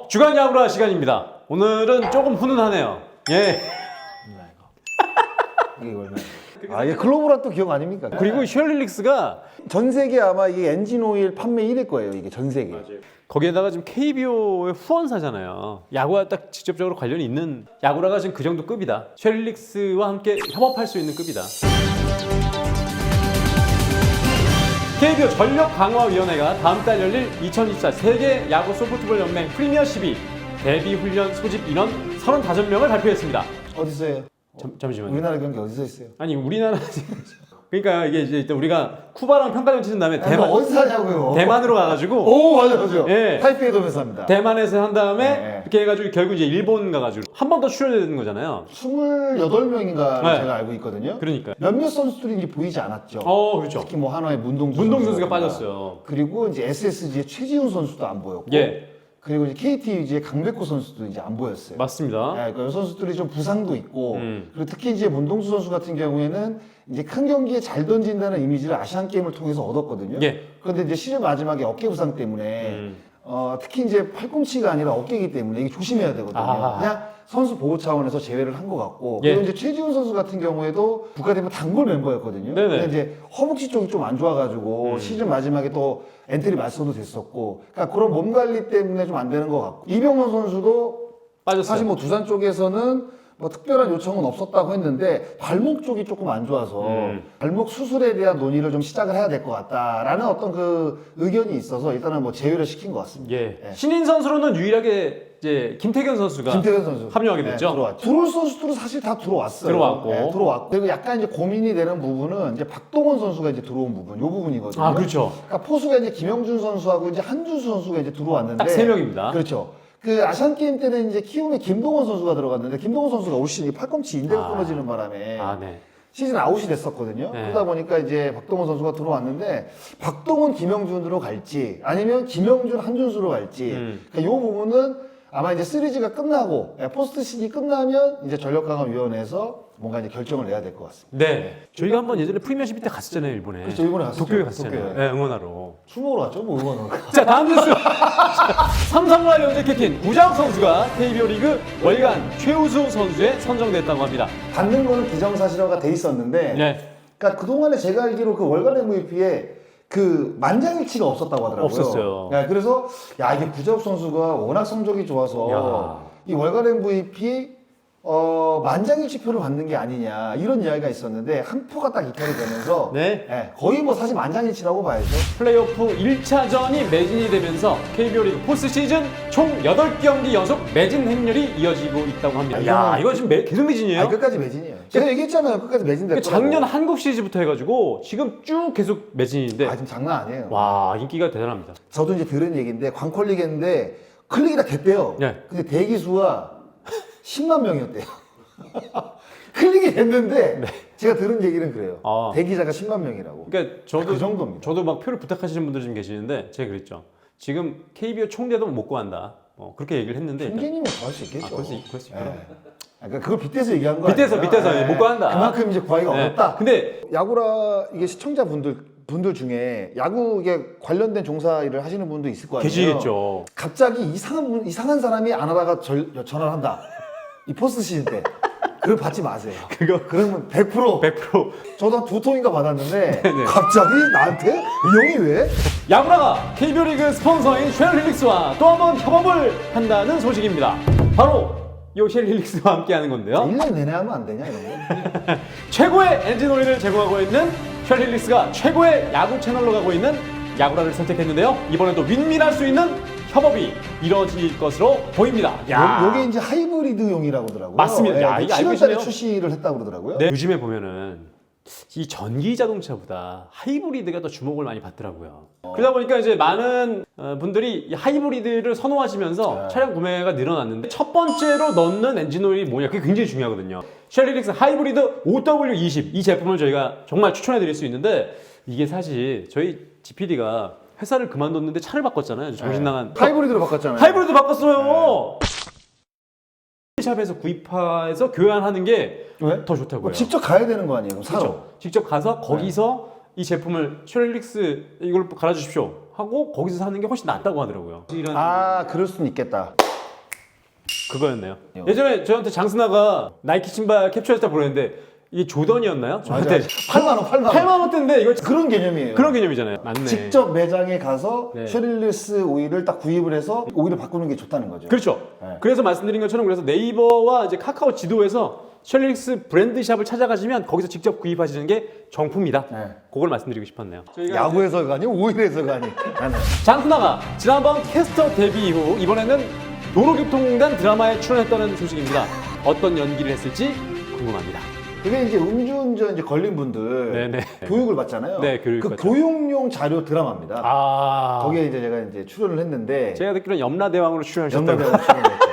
주간 야구라 시간입니다. 오늘은 조금 훈훈하네요. 예. 이게 얼마예요? 아, 이게 글로벌한 또 기억 아닙니까? 그리고 슈얼릴릭스가 전 세계 아마 이게 엔진 오일 판매 1일 거예요. 이게 전 세계. 거기에다가 지금 KBO의 후원사잖아요. 야구와 딱 직접적으로 관련이 있는 야구라가 지금 그 정도 급이다. 슈얼릴릭스와 함께 협업할 수 있는 급이다. KBO 전력강화위원회가 다음 달 열릴 2024 세계 야구 소프트볼 연맹 프리미어 12 대비 훈련 소집 인원 35명을 발표했습니다. 어디 있어요? 잠시만요. 우리나라 경기 어디서 있어요? 아니 우리나라 그러니까 이게 이제 일단 우리가 쿠바랑 평가전 치는 다음에 대만 어디서 하냐고요? 대만으로 가가지고 오, 맞아요. 예. 타이페이 도면서 합니다. 대만에서 한 다음에 네. 이렇게 해가지고 결국 이제 일본 가가지고 한 번 더 출연해야 되는 거잖아요. 28명인가 네. 제가 알고 있거든요. 그러니까. 몇몇 선수들이 이제 보이지 않았죠. 그렇죠. 특히 뭐 한화의 문동주 문동선수가 선수라든가. 빠졌어요. 그리고 이제 SSG의 최지훈 선수도 안 보였고. 예, 그리고 이제 KT 이제 강백호 선수도 이제 안 보였어요. 맞습니다. 네, 그 선수들이 좀 부상도 있고 음. 그리고 특히 이제 문동수 선수 같은 경우에는 이제 큰 경기에 잘 던진다는 이미지를 아시안 게임을 통해서 얻었거든요. 예. 그런데 이제 시즌 마지막에 어깨 부상 때문에 특히 이제 팔꿈치가 아니라 어깨이기 때문에 이게 조심해야 되거든요. 아. 그냥 선수 보호 차원에서 제외를 한 것 같고 예. 그리고 이제 최지훈 선수 같은 경우에도 국가대표 단골 멤버였거든요. 네네. 근데 이제 허벅지 쪽이 좀 안 좋아가지고 시즌 마지막에 또 엔트리 말소도 됐었고 그러니까 그런 몸 관리 때문에 좀 안 되는 것 같고 이병헌 선수도 빠졌어요. 사실 뭐 두산 쪽에서는 뭐 특별한 요청은 없었다고 했는데 발목 쪽이 조금 안 좋아서 발목 수술에 대한 논의를 좀 시작을 해야 될 것 같다라는 어떤 그 의견이 있어서 일단은 뭐 제외를 시킨 것 같습니다. 예. 예. 신인 선수로는 유일하게 이제 김태균 선수가 김태균 선수 합류하게 됐죠. 들어왔죠. 들어올 선수들은 사실 다 들어왔어요. 들어왔고. 네, 들어왔고. 그리고 약간 이제 고민이 되는 부분은 이제 박동원 선수가 이제 들어온 부분, 요 부분이거든요. 아, 그렇죠. 그러니까 포수가 이제 김영준 선수하고 이제 한준수 선수가 이제 들어왔는데 딱 3명입니다. 그렇죠. 그 아시안 게임 때는 이제 키움에 김동원 선수가 들어갔는데 김동원 선수가 올 시즌 팔꿈치 인대가 끊어지는 바람에 네. 시즌 아웃이 됐었거든요. 네. 그러다 보니까 이제 박동원 선수가 들어왔는데 박동원 김영준으로 갈지 아니면 김영준 한준수로 갈지 그러니까 이 부분은 아마 이제 시리즈가 끝나고 포스트 시즌이 끝나면 이제 전력강화위원회에서 뭔가 이제 결정을 내야 될 것 같습니다. 네. 저희가 한번 예전에 프리미어 12 때 갔었잖아요, 일본에. 그렇죠, 일본에 갔었죠. 도쿄에 갔었잖아요. 도쿄에. 네, 응원하러. 추모로 왔죠, 뭐 응원으로. 자, 다음 뉴스. 삼성과 영재 캡틴 구자욱 선수가 KBO 리그 월간 최우수 선수에 선정됐다고 합니다. 받는 거는 기정사실화가 돼 있었는데 네. 그러니까 그동안에 제가 알기로 그 월간 MVP에 그 만장일치가 없었다고 하더라고요. 없었어요. 네, 그래서 야 이게 구자욱 선수가 워낙 성적이 좋아서 야. 이 월간 MVP 만장일치표를 받는 게 아니냐 이런 이야기가 있었는데 한 표가 딱 이탈이 되면서 네. 거의 뭐 사실 만장일치라고 봐야죠. 플레이오프 1차전이 매진이 되면서 KBO 리그 포스트 시즌 총 8경기 연속 매진 행렬이 이어지고 있다고 합니다. 야, 이거 지금 계속 매진이에요? 끝까지 매진이에요. 제가 얘기했잖아요. 끝까지 매진됐다고. 작년 한국 시리즈부터 해가지고 지금 쭉 계속 매진인데 지금 장난 아니에요. 와, 인기가 대단합니다. 저도 이제 들은 얘기인데 광클릭했는데 클릭이 다 됐대요. 네. 근데 대기수가 10만 명이었대요. 클릭이 됐는데 제가 들은 얘기는 그래요. 아. 대기자가 10만 명이라고. 그러니까 저도 그 정도입니다. 저도 막 표를 부탁하시는 분들 좀 계시는데 제가 그랬죠. 지금 KBO 총대도 못 구한다. 그렇게 얘기를 했는데 일단 총재님은 더 할 수 있겠죠. 그럴 수 있더라고요. 그러니까 그걸 빗대서 얘기한 거 밑에서 아니야? 못 구한다. 그만큼 이제 구하기가 네. 어렵다. 근데 야구라 이게 시청자분들 중에 야구 이게 관련된 종사 일을 하시는 분도 있을 거 아니에요. 계시겠죠. 갑자기 이상한 사람이 안 하다가 전화를 한다. 이 포스트 시즌 때. 그걸 받지 마세요. 그러면 100% 100% 저도 한 2통인가 받았는데 네네. 갑자기 나한테? 이 형이 왜? 야구라가 KBO 리그 스폰서인 쉘릴릭스와 또 한 번 협업을 한다는 소식입니다. 바로 이 쉘릴릭스와 함께하는 건데요. 1년 내내 하면 안 되냐 이런 거. 최고의 엔진 오일을 제공하고 있는 쉘릴릭스가 최고의 야구 채널로 가고 있는 야구라를 선택했는데요. 이번에도 윈윈할 수 있는 협업이 이뤄질 것으로 보입니다. 요게 이제 하이브리드용이라고 그러더라고요. 맞습니다. 야, 이게 알고 7월달에 계시네요. 출시를 했다고 그러더라고요. 네, 요즘에 보면은 이 전기 자동차보다 하이브리드가 더 주목을 많이 받더라고요. 그러다 보니까 이제 많은 분들이 이 하이브리드를 선호하시면서 차량 구매가 늘어났는데 첫 번째로 넣는 엔진 오일이 뭐냐, 그게 굉장히 중요하거든요. 쉘릴릭스 하이브리드 OW20 이 제품을 저희가 정말 추천해 드릴 수 있는데 이게 사실 저희 GPD가 회사를 그만뒀는데 차를 바꿨잖아요. 정신 나간 하이브리드로 바꿨잖아요. 하이브리드 바꿨어요. 샵에서 구입해서 교환하는 게 왜? 더 좋다고요. 직접 가야 되는 거 아니에요? 그럼 사러. 그렇죠. 직접 가서 거기서 이 제품을 쉘릭스 이걸 갈아주십시오 하고 거기서 사는 게 훨씬 낫다고 하더라고요. 이런 그럴 수는 있겠다. 그거였네요. 예전에 저한테 장순아가 나이키 신발 캡처했을 때 보냈는데 이게 조던이었나요? 저한테 8만 원대인데 이거 그런 개념이에요. 그런 개념이잖아요. 맞네. 직접 매장에 가서 네. 쉐릴리스 오일을 딱 구입을 해서 오일을 바꾸는 게 좋다는 거죠. 그렇죠. 네. 그래서 말씀드린 것처럼 그래서 네이버와 이제 카카오 지도에서 쉐릴릭스 브랜드샵을 찾아가시면 거기서 직접 구입하시는 게 정품이다. 네. 그걸 말씀드리고 싶었네요. 야구 해설가니 오일 해설가니. 장순아가 지난번 캐스터 데뷔 이후 이번에는 도로교통공단 드라마에 출연했다는 소식입니다. 어떤 연기를 했을지 궁금합니다. 그게 이제 음주운전 이제 걸린 분들 네네. 교육을 받잖아요. 네, 교육 그 받죠. 교육용 자료 드라마입니다. 아, 거기에 이제 제가 이제 출연을 했는데 제가 듣기로는 염라대왕으로 출연하셨다고. 연말에 출연했죠.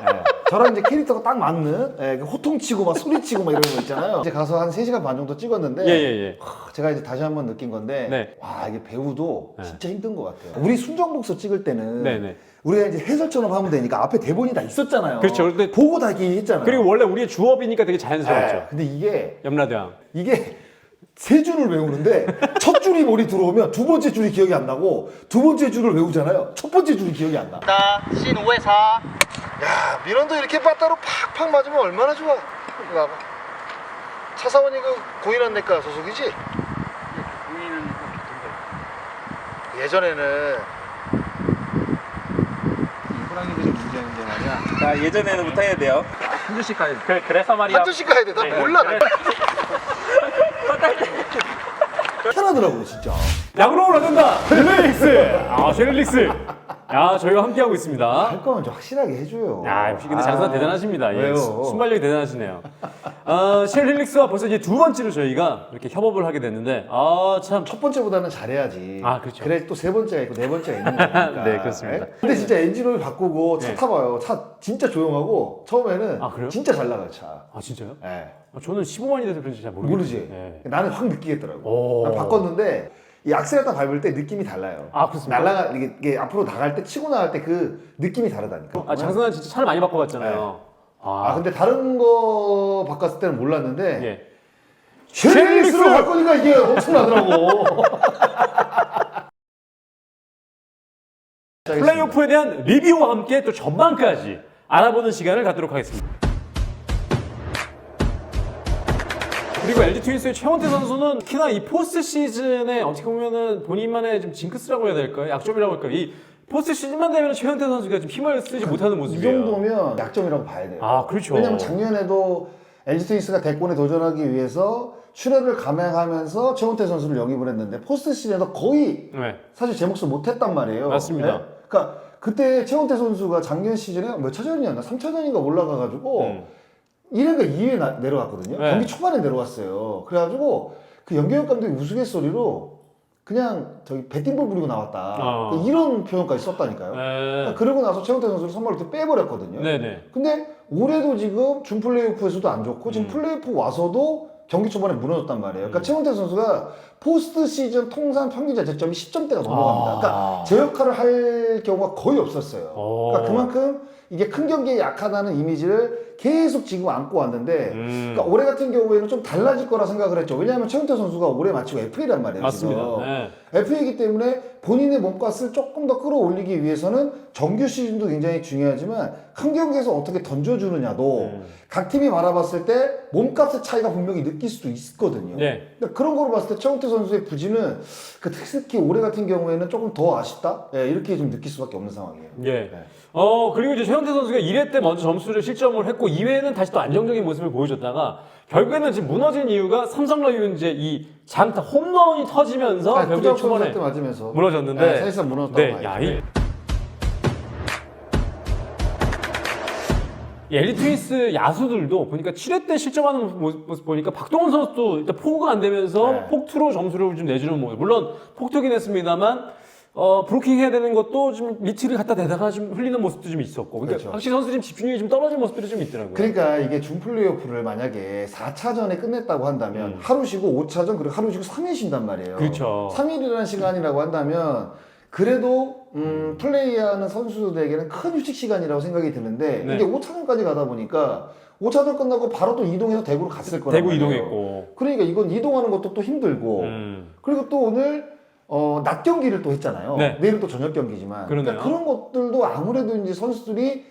예. 저랑 이제 캐릭터가 딱 맞는 호통치고 막 소리치고 막 이런 거 있잖아요. 이제 가서 한 3시간 반 정도 찍었는데 예예예. 제가 이제 다시 한번 느낀 건데 네. 와 이게 배우도 네. 진짜 힘든 것 같아요. 우리 순정복서 찍을 때는 네네. 우리가 이제 해설처럼 하면 되니까 앞에 대본이 다 있었잖아요. 그렇죠. 근데 보고 다 이렇게 했잖아요. 그리고 원래 우리의 주업이니까 되게 자연스러웠죠. 예. 근데 염라대왕. 이게 세 줄을 외우는데 첫 줄이 머리 들어오면 두 번째 줄이 기억이 안 나고 두 번째 줄을 외우잖아요. 첫 번째 줄이 기억이 안 나. 신 5회 4. 야 민원도 이렇게 빠따로 팍팍 맞으면 얼마나 좋아. 이거 봐봐. 차사원이 그 고인한내과 소속이지? 우리는 예전에는 호랑이들이 문제인데 말이야. 자, 예전에는 못해야 돼요. 한 줄씩 가야 돼. 그래서 말이야. 한 줄씩 가야 돼. 나 몰라. 나. 편하더라고요 진짜. 야구로 가된다. 쉐릴릭스. 아 쉐릴릭스. 야 저희가 함께하고 있습니다. 할 거면 좀 확실하게 해줘요. 야 역시 근데 장사 대단하시니다. 왜요? 순발력이 대단하시네요. 쉐릴릭스와 벌써 이제 두 번째로 저희가 이렇게 협업을 하게 됐는데 참. 첫 번째보다는 잘해야지. 아, 그렇죠. 그래 또 세 번째가 있고 네 번째가 있는 거니까. 네, 그렇습니다. 근데 진짜 엔진오일 바꾸고 차 네. 타봐요. 차 진짜 조용하고 처음에는 아, 그래요? 진짜 잘 나가요 차. 아 진짜요? 예. 저는 15만이 돼서 그런지 잘 모르겠어요. 모르지. 네. 나는 확 느끼겠더라고. 오. 난 바꿨는데 이 악셀레터 밟을 때 느낌이 달라요. 아, 그렇습니까? 이게 앞으로 나갈 때 치고 나갈 때 그 느낌이 다르다니까. 아 장승환 진짜 차를 많이 바꿔봤잖아요. 아 근데 다른 거 바꿨을 때는 몰랐는데 예. 쉐릴릭스로 바꾸니까 이게 엄청나더라고. 플레이오프에 대한 리뷰와 함께 또 전반까지 알아보는 시간을 갖도록 하겠습니다. 그리고 LG 트윈스의 최원태 선수는 특히나 이 포스트 시즌에 어떻게 보면은 본인만의 좀 징크스라고 해야 될까요? 약점이라고 할까요? 이 포스트 시즌만 되면 최원태 선수가 좀 힘을 쓰지 못하는 이 모습이에요. 정도면 약점이라고 봐야 돼요. 아, 그렇죠. 왜냐면 작년에도 LG 트윈스가 대권에 도전하기 위해서 출혈을 감행하면서 최원태 선수를 영입을 했는데 포스트 시즌에서 거의 네. 사실 제 몫을 못했단 말이에요. 맞습니다. 네? 그러니까 그때 최원태 선수가 작년 시즌에 몇 차전이었나? 3차전인가 올라가가지고 1회가 2회 내려갔거든요. 네. 경기 초반에 내려갔어요. 그래가지고 그 연경엽 감독이 우스갯소리로 그냥 저기 배팅볼 부리고 나왔다. 이런 표현까지 썼다니까요. 그러니까 그러고 나서 최원태 선수를 선발로 이렇게 빼버렸거든요. 네네. 근데 올해도 지금 준 플레이오프에서도 안 좋고 지금 플레이오프 와서도 경기 초반에 무너졌단 말이에요. 그러니까 최원태 선수가 포스트 시즌 통산 평균 자책점이 10점대가 넘어갑니다. 그러니까 제 역할을 할 경우가 거의 없었어요. 그러니까 그만큼 이게 큰 경기에 약하다는 이미지를 계속 지금 안고 왔는데 그러니까 올해 같은 경우에는 좀 달라질 거라 생각을 했죠. 왜냐하면 최원태 선수가 올해 마치고 FA란 말이에요. 맞습니다. 지금. 네. FA이기 때문에 본인의 몸값을 조금 더 끌어올리기 위해서는 정규 시즌도 굉장히 중요하지만 큰 경기에서 어떻게 던져주느냐도 각 팀이 바라봤을 때 몸값의 차이가 분명히 느낄 수도 있거든요. 네. 그러니까 그런 거로 봤을 때 최원태 선수의 부진은 특히 올해 같은 경우에는 조금 더 아쉽다? 예, 이렇게 좀 느낄 수밖에 없는 상황이에요. 예. 네. 그리고 이제 최원태 선수가 1회 때 먼저 점수를 실점을 했고 2회는 다시 또 안정적인 모습을 보여줬다가 결국에는 지금 무너진 이유가 삼성 라이온즈의 이 장타 홈런이 터지면서 경기 후반 초반에 때 맞으면서 무너졌는데 네, 사실상 무너졌다고 네, 봐야죠. 야, 이 LG 트윈스 야수들도 보니까 7회 때 실점하는 모습 보니까 박동원 선수도 일단 포구가 안 되면서 네. 폭투로 점수를 좀 내주는 모습. 물론 폭투긴 했습니다만 브로킹 해야 되는 것도 좀 리트를 갖다 대다가 좀 흘리는 모습도 좀 있었고. 그러니까 그렇죠. 확실히 선수들이 집중력이 좀 떨어진 모습들이 좀 있더라고요. 그러니까 이게 준 플레이오프를 만약에 4차전에 끝냈다고 한다면 하루 쉬고 5차전 그리고 하루 쉬고 3일 쉰단 말이에요. 그렇죠. 3일이라는 시간이라고 한다면 그래도 플레이하는 선수들에게는 큰 휴식 시간이라고 생각이 드는데 네. 이게 5차전까지 가다 보니까 5차전 끝나고 바로 또 이동해서 대구로 갔을 거란 대구 말이에요. 이동했고. 그러니까 이건 이동하는 것도 또 힘들고 그리고 또 오늘 낮 경기를 또 했잖아요. 네. 내일은 또 저녁 경기지만 그러네요. 그러니까 그런 것들도 아무래도 이제 선수들이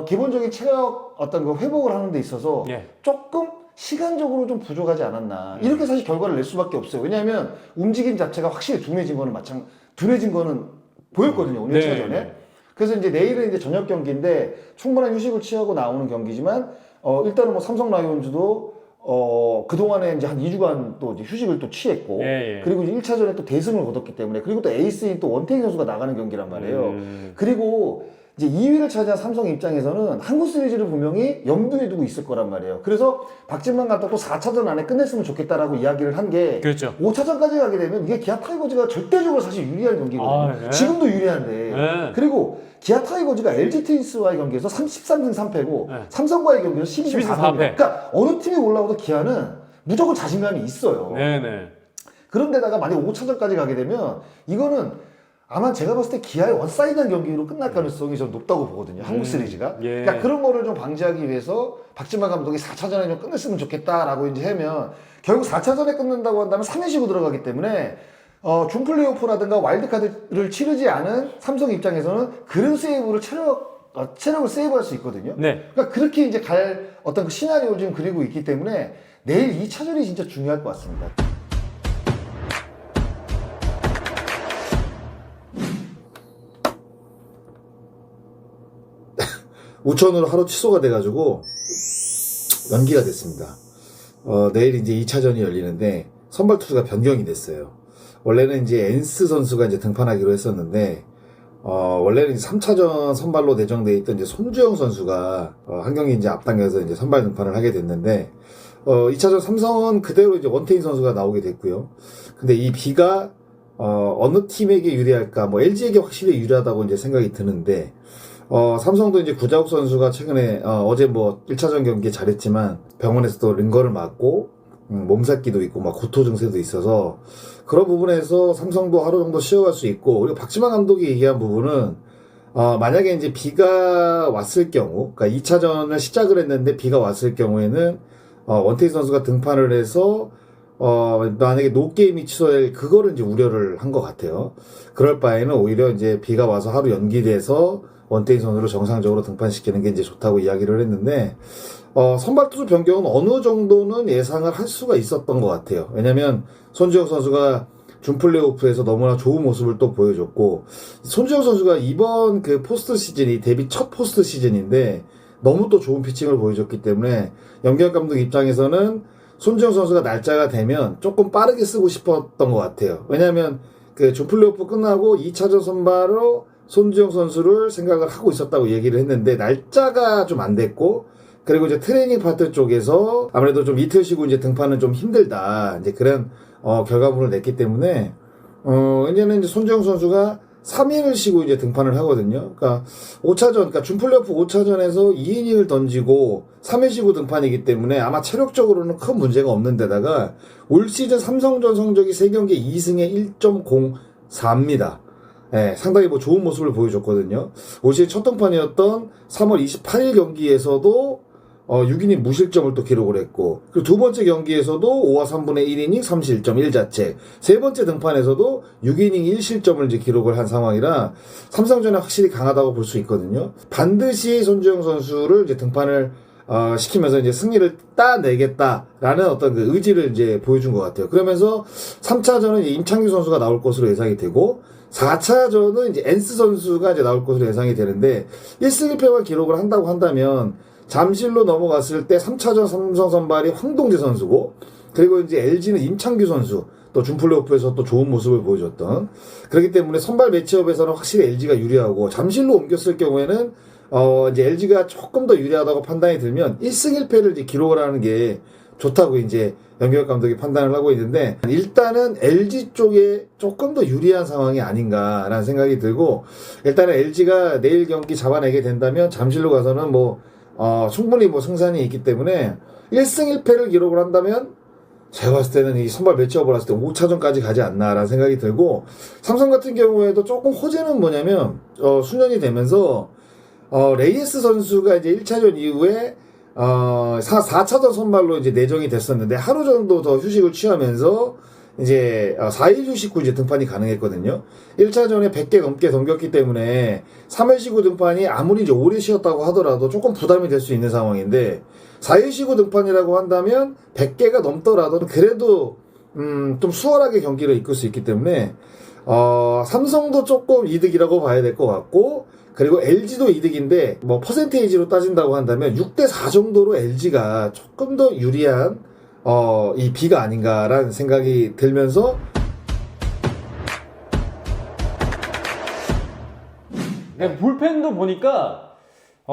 기본적인 체력 어떤 그 회복을 하는 데 있어서 예. 조금 시간적으로 좀 부족하지 않았나. 이렇게 사실 결과를 낼 수밖에 없어요. 왜냐하면 움직임 자체가 확실히 둔해진 거는 보였거든요. 5년차 네, 전에. 네. 그래서 이제 내일은 이제 저녁 경기인데 충분한 휴식을 취하고 나오는 경기지만 일단은 뭐 삼성 라이온즈도 그동안에 이제 한 2주간 또 이제 휴식을 또 취했고 예, 예. 그리고 이제 1차전에 또 대승을 거뒀기 때문에 그리고 또 에이스인 또 원태인 선수가 나가는 경기란 말이에요. 그리고 이제 2위를 차지한 삼성 입장에서는 한국 시리즈를 분명히 염두에 두고 있을 거란 말이에요. 그래서 박진만 감독도 4차전 안에 끝냈으면 좋겠다라고 이야기를 한 게 그렇죠. 5차전까지 가게 되면 이게 기아 타이거즈가 절대적으로 사실 유리한 경기거든요. 아, 예. 지금도 유리한데. 예. 그리고 기아 타이거즈가 LG 트윈스와의 경기에서 33승 3패고 예. 삼성과의 경기는 12승 12승 4패. 4패. 그러니까 어느 팀이 올라오도 기아는 무조건 자신감이 있어요. 네네. 그런데다가 만약 5차전까지 가게 되면 이거는 아마 제가 봤을 때 기아의 원사이드한 경기로 끝날 가능성이 좀 높다고 보거든요. 한국 시리즈가. 예. 그러니까 그런 거를 좀 방지하기 위해서 박진만 감독이 4차전에 좀 끝냈으면 좋겠다라고 이제 하면 결국 4차전에 끝낸다고 한다면 3회 쉬고 들어가기 때문에 준 플레이오프라든가 와일드카드를 치르지 않은 삼성 입장에서는 그런 세이브를 체력을 세이브할 수 있거든요. 네. 그러니까 그렇게 이제 갈 어떤 그 시나리오를 지금 그리고 있기 때문에 내일 2차전이 진짜 중요할 것 같습니다. 우천으로 하루 취소가 돼가지고 연기가 됐습니다. 내일 이제 2차전이 열리는데 선발 투수가 변경이 됐어요. 원래는 이제 엔스 선수가 이제 등판하기로 했었는데 원래는 이제 3차전 선발로 내정돼 있던 이제 손주영 선수가 한 경기 이제 앞당겨서 이제 선발 등판을 하게 됐는데 2차전 삼성은 그대로 이제 원태인 선수가 나오게 됐고요. 근데 이 비가 어느 팀에게 유리할까? 뭐 LG에게 확실히 유리하다고 이제 생각이 드는데 삼성도 이제 구자욱 선수가 최근에 어제 뭐 1차전 경기 잘했지만 병원에서도 링거를 맞고 몸살기도 있고 막 구토 증세도 있어서 그런 부분에서 삼성도 하루 정도 쉬어갈 수 있고 그리고 박지만 감독이 얘기한 부분은 만약에 이제 비가 왔을 경우 그러니까 2차전을 시작을 했는데 비가 왔을 경우에는 원태인 선수가 등판을 해서 만약에 노게임이 취소될 그거를 이제 우려를 한 것 같아요. 그럴 바에는 오히려 이제 비가 와서 하루 연기돼서 원태인 선수를 정상적으로 등판시키는 게 이제 좋다고 이야기를 했는데 선발 투수 변경은 어느 정도는 예상을 할 수가 있었던 것 같아요. 왜냐면 손주영 선수가 준 플레이오프에서 너무나 좋은 모습을 또 보여줬고 손주영 선수가 이번 그 포스트 시즌이 데뷔 첫 포스트 시즌인데 너무 또 좋은 피칭을 보여줬기 때문에 염기혁 감독 입장에서는 손주영 선수가 날짜가 되면 조금 빠르게 쓰고 싶었던 것 같아요. 왜냐면 그 준 플레이오프 끝나고 2차전 선발로 손주영 선수를 생각을 하고 있었다고 얘기를 했는데 날짜가 좀 안 됐고 그리고 이제 트레이닝 파트 쪽에서 아무래도 좀 이틀 쉬고 이제 등판은 좀 힘들다 이제 그런 결과물을 냈기 때문에 이제는 이제 손주영 선수가 3일을 쉬고 이제 등판을 하거든요. 그러니까 5차전 그러니까 준 플레이오프 5차전에서 2이닝을 던지고 3일 쉬고 등판이기 때문에 아마 체력적으로는 큰 문제가 없는 데다가 올 시즌 삼성전 성적이 3경기에 2승에 1.04입니다. 네, 상당히 뭐 좋은 모습을 보여줬거든요. 올 시즌 첫 등판이었던 3월 28일 경기에서도 6이닝 무실점을 또 기록을 했고 그리고 두 번째 경기에서도 5와 3분의 1이닝 3실점 1자책 세 번째 등판에서도 6이닝 1실점을 이제 기록을 한 상황이라 삼성전에 확실히 강하다고 볼 수 있거든요. 반드시 손주영 선수를 이제 등판을 시키면서 이제 승리를 따내겠다라는 어떤 그 의지를 이제 보여준 것 같아요. 그러면서 3차전은 이제 임창규 선수가 나올 것으로 예상이 되고 4차전은 이제 엔스 선수가 이제 나올 것으로 예상이 되는데 1승 1패만 기록을 한다고 한다면 잠실로 넘어갔을 때 3차전 삼성 선발이 황동재 선수고 그리고 이제 LG는 임창규 선수 또 준플레이오프에서 또 좋은 모습을 보여줬던 그렇기 때문에 선발 매치업에서는 확실히 LG가 유리하고 잠실로 옮겼을 경우에는 이제 LG가 조금 더 유리하다고 판단이 들면 1승 1패를 이제 기록을 하는 게 좋다고 이제 염기혁 감독이 판단을 하고 있는데 일단은 LG 쪽에 조금 더 유리한 상황이 아닌가라는 생각이 들고 일단은 LG가 내일 경기 잡아내게 된다면 잠실로 가서는 뭐 충분히 뭐 승산이 있기 때문에 1승 1패를 기록을 한다면 제가 봤을 때는 이 선발 매치업을 했을 때 5차전까지 가지 않나라는 생각이 들고 삼성 같은 경우에도 조금 호재는 뭐냐면 수년이 되면서 레이스 선수가 이제 1차전 이후에 4차전 선발로 이제 내정이 됐었는데 하루 정도 더 휴식을 취하면서 이제 4일 휴식 후 이제 등판이 가능했거든요. 1차전에 100개 넘게 넘겼기 때문에 3일 쉬고 등판이 아무리 이제 오래 쉬었다고 하더라도 조금 부담이 될 수 있는 상황인데 4일 쉬고 등판이라고 한다면 100개가 넘더라도 그래도 좀 수월하게 경기를 이끌 수 있기 때문에 삼성도 조금 이득이라고 봐야 될 것 같고, 그리고 LG도 이득인데 뭐 퍼센테이지로 따진다고 한다면 6대4 정도로 LG가 조금 더 유리한 이 B가 아닌가라는 생각이 들면서 불펜도 보니까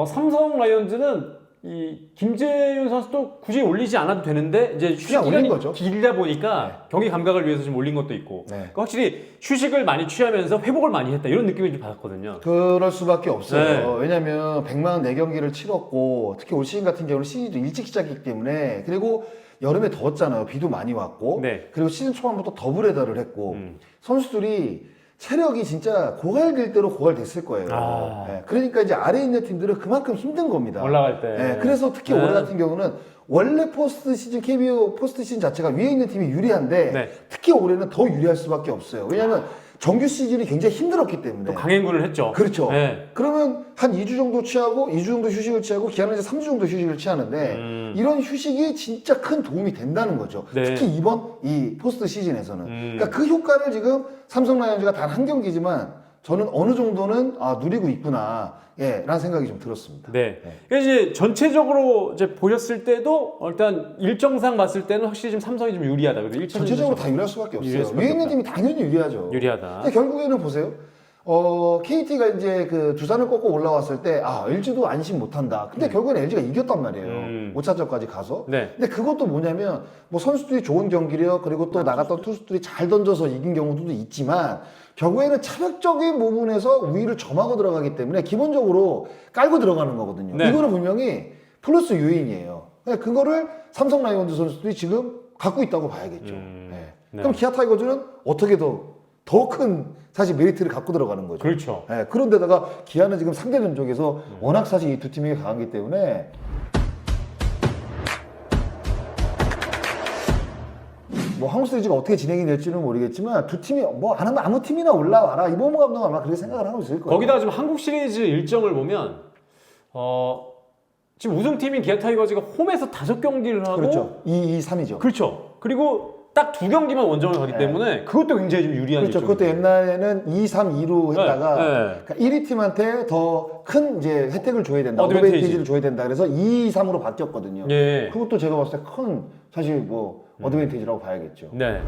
삼성 라이온즈는 이 김재윤 선수도 굳이 올리지 않아도 되는데 이제 휴식 그냥 올린 기간이 거죠. 길다 보니까 경기 감각을 위해서 좀 올린 것도 있고 그러니까 확실히 휴식을 많이 취하면서 회복을 많이 했다 이런 느낌을 좀 받았거든요. 그럴 수밖에 없어요. 네. 왜냐면 104경기를 치렀고, 특히 올 시즌 같은 경우는 시즌도 일찍 시작했기 때문에, 그리고 여름에 더웠잖아요. 비도 많이 왔고, 네. 그리고 시즌 초반부터 더블헤더를 했고, 선수들이 체력이 진짜 고갈될 대로 고갈됐을 거예요. 네. 그러니까 이제 아래에 있는 팀들은 그만큼 힘든 겁니다. 올라갈 때. 네. 그래서 특히 올해 같은 경우는 원래 포스트 시즌, KBO 포스트 시즌 자체가 위에 있는 팀이 유리한데 특히 올해는 더 유리할 수밖에 없어요. 왜냐하면 정규 시즌이 굉장히 힘들었기 때문에. 또 강행군을 했죠. 그렇죠. 네. 그러면 한 2주 정도 취하고 2주 정도 휴식을 취하고 기한은 이제 3주 정도 휴식을 취하는데 이런 휴식이 진짜 큰 도움이 된다는 거죠. 네. 특히 이번 이 포스트 시즌에서는. 그러니까 그 효과를 지금 삼성 라이온즈가 단 한 경기지만 저는 어느 정도는 누리고 있구나. 예, 라는 생각이 좀 들었습니다. 네. 그러니까 이제 전체적으로 이제 보셨을 때도 일단 일정상 봤을 때는 확실히 좀 삼성이 좀 유리하다. 그래도 1차전 전체적으로 다 유리할 수밖에 없어요. 유리할 수밖에 위에 있는 없다. 팀이 당연히 유리하죠. 유리하다. 근데 결국에는 보세요. KT가 이제 그 두산을 꺾고 올라왔을 때, LG도 안심 못한다. 근데 결국엔 LG가 이겼단 말이에요. 5차전까지 가서. 네. 근데 그것도 뭐냐면, 뭐 선수들이 좋은 경기력, 그리고 또 나갔던 투수들이 잘 던져서 이긴 경우도 있지만, 결국에는 차력적인 부분에서 우위를 점하고 들어가기 때문에 기본적으로 깔고 들어가는 거거든요. 네. 이거는 분명히 플러스 요인이에요. 그러니까 그거를 삼성 라이온즈 선수들이 지금 갖고 있다고 봐야겠죠. 네. 네. 그럼 기아 타이거즈는 어떻게 더 큰 사실 메리트를 갖고 들어가는 거죠. 그렇죠. 네, 그런데다가 기아는 지금 상대 전적에서 워낙 사실 이 두 팀이 강하기 때문에 뭐 한국 시리즈가 어떻게 진행이 될지는 모르겠지만 두 팀이 뭐 안 하면 아무 팀이나 올라와라. 이범호 감독은 아마 그렇게 생각을 하고 있을 거예요. 거기다가 지금 한국 시리즈 일정을 보면 지금 우승팀인 기아 타이거즈가 홈에서 5경기를 하고 그렇죠. 2, 3이죠. 그렇죠. 그리고 딱 2경기만 원정을 가기 때문에 그것도 굉장히 좀 유리한 그렇죠. 일정이죠. 그것도 옛날에는 2, 3, 2로 했다가 네. 그러니까 1위 팀한테 더 큰 이제 혜택을 줘야 된다. 어드밴티지. 어드밴티지를 줘야 된다. 그래서 2, 3으로 바뀌었거든요. 예. 그것도 제가 봤을 때 큰 사실 뭐 어드밴티지라고 봐야겠죠. 네.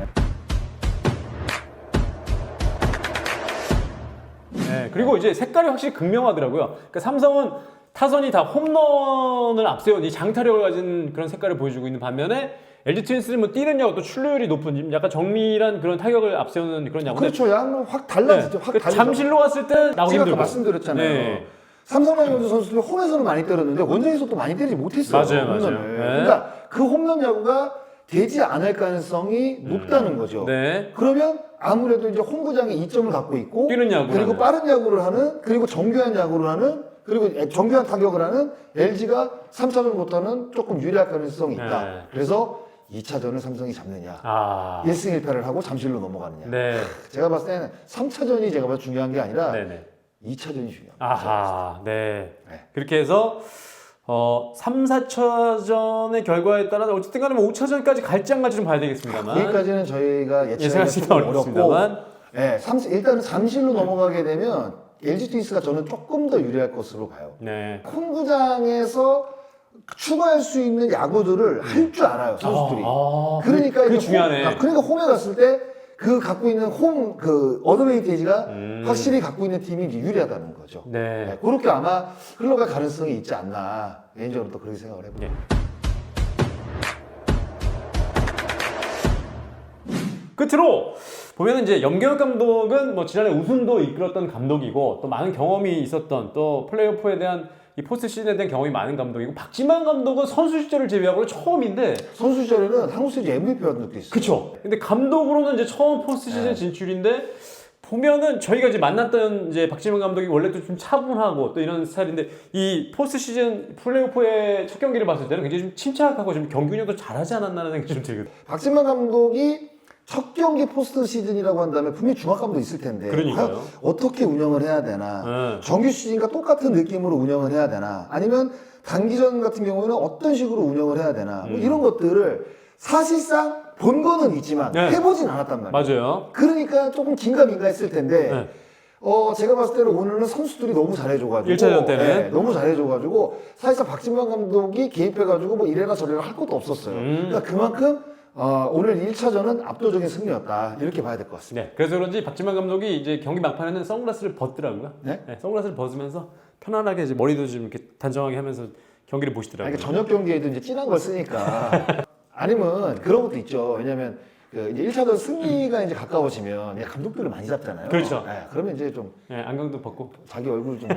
네. 그리고 이제 색깔이 확실히 극명하더라고요. 그러니까 삼성은 타선이 다 홈런을 앞세운 이 장타력을 가진 그런 색깔을 보여주고 있는 반면에 LG 트윈스는 뭐 뛰는 야구 또 출루율이 높은 약간 정밀한 그런 타격을 앞세우는 그런 야구. 그렇죠. 양은 확 달라지죠. 확 달라져. 잠실로 갔을 때 나오기 제가 아까 힘들고. 말씀드렸잖아요. 네. 삼성 라이온즈 선수들이 홈에서는 많이 때렸는데 원정에서도 많이 때리지 못했어요. 맞아요. 홈런을. 네. 그러니까 그 홈런 야구가 되지 않을 가능성이 높다는 거죠. 네. 그러면 아무래도 이제 홈구장에 이점을 갖고 있고 뛰는 야구를 그리고 하는. 빠른 야구를 하는 그리고 정교한 야구를 하는 그리고 정교한 타격을 하는 LG가 3차전부터는 조금 유리할 가능성이 있다. 네. 그래서 2차전을 삼성이 잡느냐. 1승 1패를 하고 잠실로 넘어가느냐. 네. 제가 봤을 때는 3차전이 제가 봤을 때 중요한 게 아니라 네네. 2차전이 중요합니다. 아하, 네. 네. 그렇게 해서 3, 4차전의 결과에 따라 어쨌든 간에 뭐 5차전까지 갈지 안 갈지 좀 봐야 되겠습니다만. 여기까지는 저희가 예측하기가 예상하기가 조금 어렵고 어렵습니다만. 네, 일단은 잠실로 넘어가게 되면 LG 트윈스가 저는 조금 더 유리할 것으로 봐요. 네. 홈구장에서 추가할 수 있는 야구들을 할 줄 알아요, 선수들이. 그러니까 그게 이제 중요하네. 그러니까 홈에 갔을 때 그 갖고 있는 어드밴티지가 확실히 갖고 있는 팀이 이제 유리하다는 거죠. 네. 네, 그렇게 아마 흘러갈 가능성이 있지 않나 개인적으로 또 그렇게 생각을 해봅니다. 끝으로 보면은 이제 염경엽 감독은 뭐 지난해 우승도 이끌었던 감독이고 또 많은 경험이 있었던 또 플레이오프에 대한 이 포스트 시즌에 대한 경험이 많은 감독이고 박지만 감독은 선수 시절을 제외하고는 처음인데 선수 시절에는 한국 시리즈 MVP 받은 적도 있어요. 그쵸. 근데 감독으로는 이제 처음 포스트 시즌 진출인데 보면은 저희가 이제 만났던 이제 박지만 감독이 원래 또 좀 차분하고 또 이런 스타일인데 이 포스트 시즌 플레이오프의 첫 경기를 봤을 때는 굉장히 좀 침착하고 좀 경기력도 잘하지 않았나라는 생각이 좀 들거든요. 박진만 감독이 첫 경기 포스트 시즌이라고 한다면 분명히 중압감도 있을 텐데 그러니까요. 과연 어떻게 운영을 해야 되나 네. 정규 시즌과 똑같은 느낌으로 운영을 해야 되나 아니면 단기전 같은 경우에는 어떤 식으로 운영을 해야 되나 뭐 이런 것들을 사실상 본 거는 있지만 네. 해보진 않았단 말이에요. 맞아요. 그러니까 조금 긴가민가 했을 텐데 네. 제가 봤을 때는 오늘은 선수들이 너무 잘해줘가지고 1차전 때는? 너무 잘해줘가지고 사실상 박진만 감독이 개입해가지고 뭐 이래라 저래라 할 것도 없었어요. 그러니까 그만큼 오늘 1차전은 압도적인 승리였다 이렇게 봐야 될 것 같습니다. 네. 그래서 그런지 박진만 감독이 이제 경기 막판에는 선글라스를 벗더라고요. 네? 선글라스를 벗으면서 편안하게 이제 머리도 좀 이렇게 단정하게 하면서 경기를 보시더라고요. 그러니까 저녁 경기에도 이제 진한 걸 쓰니까 아니면 그런 것도 있죠. 왜냐면 그 이제 1차전 승리가 이제 가까워지면 이제 감독들을 많이 잡잖아요. 그렇죠. 그러면 이제 좀 네, 안경도 벗고. 자기 얼굴 좀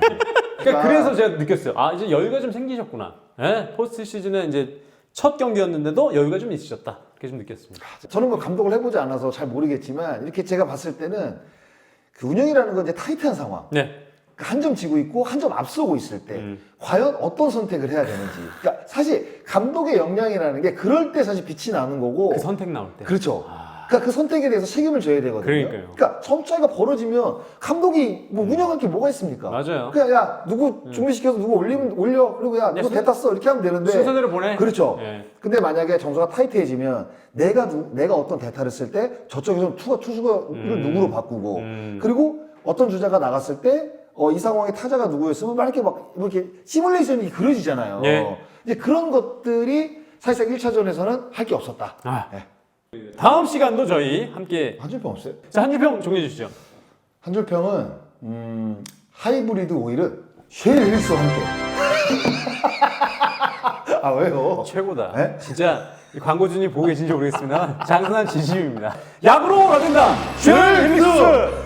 그러니까 그래서 제가 느꼈어요. 아 이제 여유가 좀 생기셨구나. 네? 포스트 시즌에 이제 첫 경기였는데도 여유가 좀 있으셨다. 그렇게 좀 느꼈습니다. 저는 뭐 감독을 해보지 않아서 잘 모르겠지만 이렇게 제가 봤을 때는 그 운영이라는 건 이제 타이트한 상황. 네. 한 점 지고 있고 한 점 앞서고 있을 때 과연 어떤 선택을 해야 되는지. 그러니까 사실 감독의 역량이라는 게 그럴 때 사실 빛이 나는 거고. 그 선택 나올 때. 그렇죠. 그러니까 그 선택에 대해서 책임을 져야 되거든요. 그러니까요. 그러니까 점 차이가 벌어지면 감독이 뭐 운영할 게 뭐가 있습니까? 맞아요. 그냥 야 누구 준비시켜서 누구 올리면 올려 그리고 야 누구 대 탔어 이렇게 하면 되는데 순서대로 보내. 그렇죠. 네. 근데 만약에 점수가 타이트해지면 내가 어떤 대타를 쓸 때 저쪽에서 투수를 누구로 바꾸고 그리고 어떤 주자가 나갔을 때 이 상황에 타자가 누구였으면 막 이렇게 막 이렇게 시뮬레이션이 그려지잖아요. 네. 이제 그런 것들이 사실상 1차전에서는 할 게 없었다. 아. 네. 다음 시간도 저희 함께. 한줄평 없어요? 자, 한 줄평 정해 주시죠. 한줄평은 하이브리드 오일은 쉘일수와 함께. 아 왜요? 최고다. 네? 진짜 이 광고주님 보고 계신지 모르겠습니다. 장순한 진심입니다. 약으로 가든다. 쉘 힐릭스.